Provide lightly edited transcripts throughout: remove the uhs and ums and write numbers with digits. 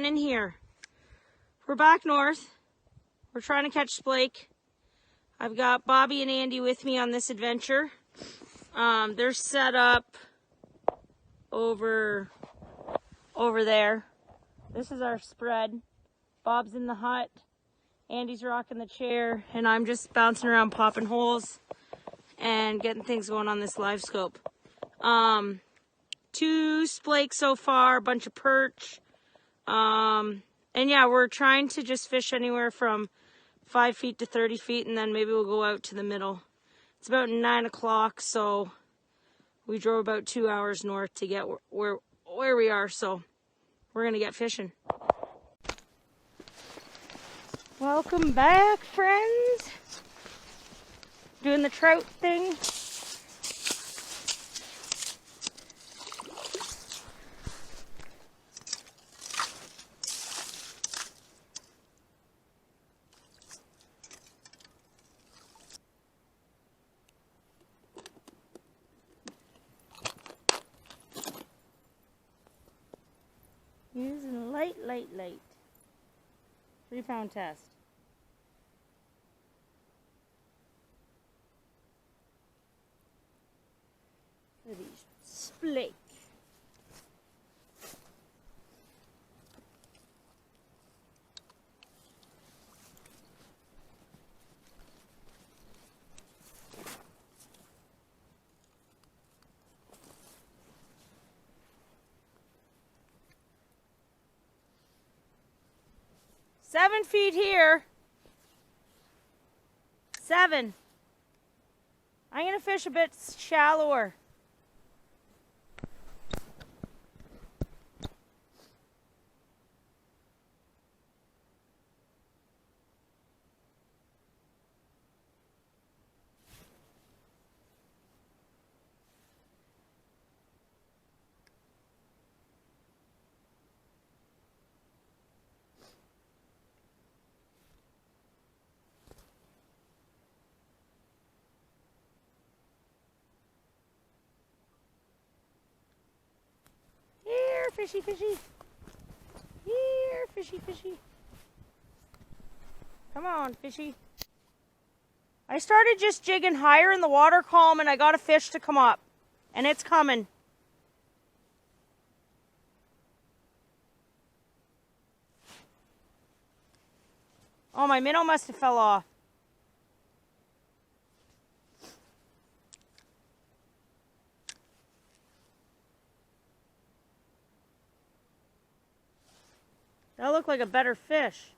fun in here. We're back north. We're trying to catch Splake. I've got Bobby and Andy with me on this adventure. They're set up over there. This is our spread. Bob's in the hut. Andy's rocking the chair, and I'm just bouncing around popping holes and getting things going on this live scope. 2 Splake so far, a bunch of perch. And yeah, we're trying to just fish anywhere from 5 feet to 30 feet, and then maybe we'll go out to the middle. It's about 9 o'clock, so we drove about 2 hours north to get where we are, so we're gonna get fishing. Welcome back, friends. Doing the trout thing. Using light. 3-pound test. For these Splake. Seven feet here. 7. I'm gonna fish a bit shallower. Fishy. Here, fishy. Come on, fishy. I started just jigging higher in the water column, and I got a fish to come up. And it's coming. Oh, my minnow must have fell off. That looked like a better fish.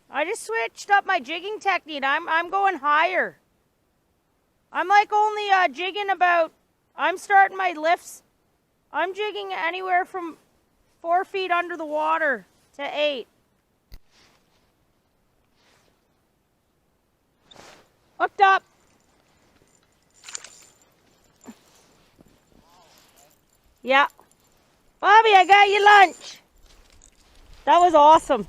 I just switched up my jigging technique. I'm going higher. I'm like only jigging about, I'm starting my lifts. I'm jigging anywhere from 4 feet under the water to 8. Hooked up. Yeah. Bobby, I got you lunch. That was awesome.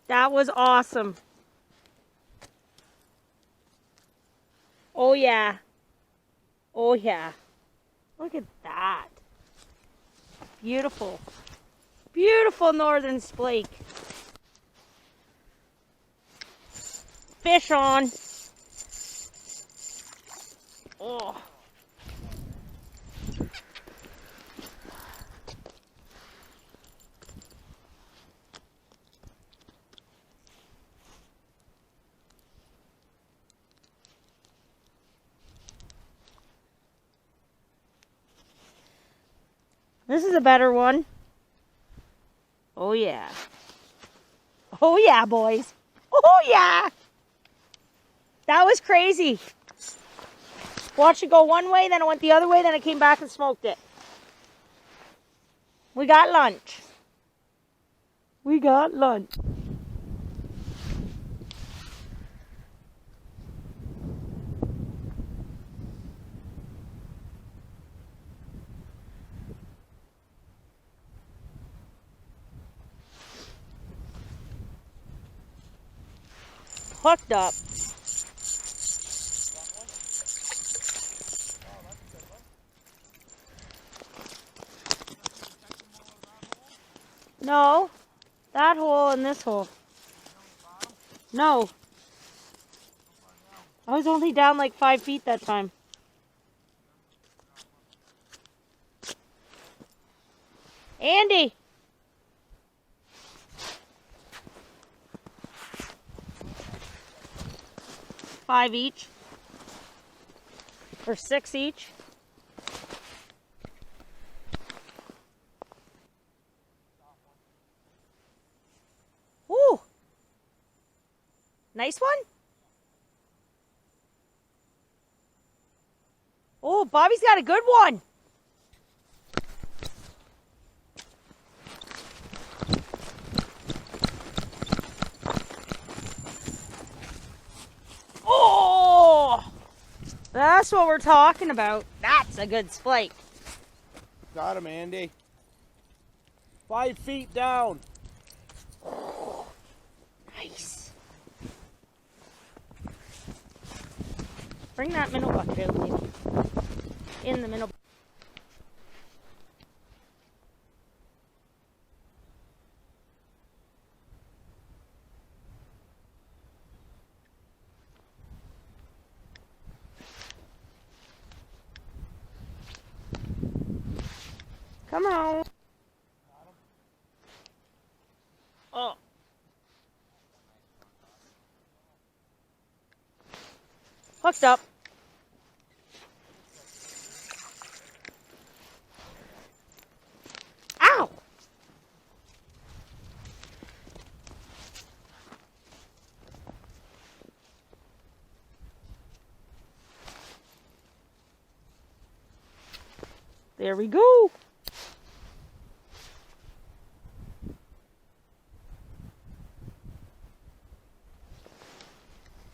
That was awesome. Oh yeah. Oh yeah. Look at that. Beautiful. Beautiful northern Splake. Fish on. Oh. This is a better one. Oh yeah. Oh yeah, boys. Oh yeah. That was crazy. Watched it go one way, then it went the other way, then it came back and smoked it. We got lunch. We got lunch. Hooked up. No, that hole and this hole. No. I was only down like 5 feet that time. Andy! $5 each. Or $6 each. Ooh! Nice one? Oh, Bobby's got a good one. Oh! That's what we're talking about. That's a good splake. Got him, Andy. 5 feet down. Nice. Bring that minnow bucket out, maybe. In the minnow. Come on. Oh. Hooked up. Ow! There we go.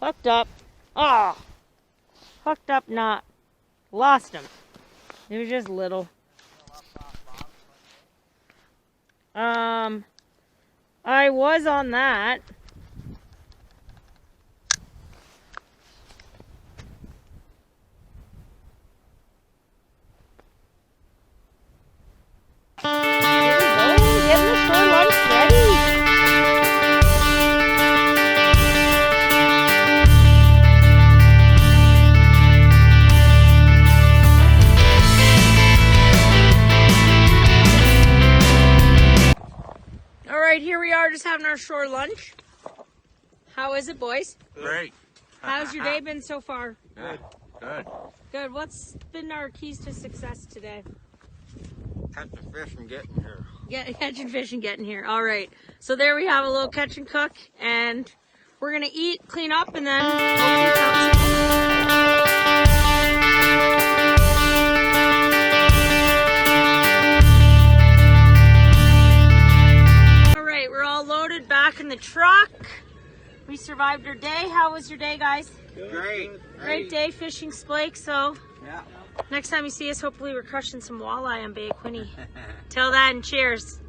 Hooked up. Ah! Oh. Hooked up, not. Lost him. He was just little. I was on that. Alright, here we are just having our shore lunch. How is it, boys? Great. How's your day been so far? Good. Good. Good. What's been our keys to success today? Catching fish and getting here. Catching fish and getting here. Alright. So there we have a little catch and cook, and we're going to eat, clean up, and then hopefully count some. Back in the truck. We survived our day. How was your day, guys? Great. Great day fishing Splake. So yeah. Next time you see us, hopefully we're crushing some walleye on Bay of Quinte. Till then, cheers.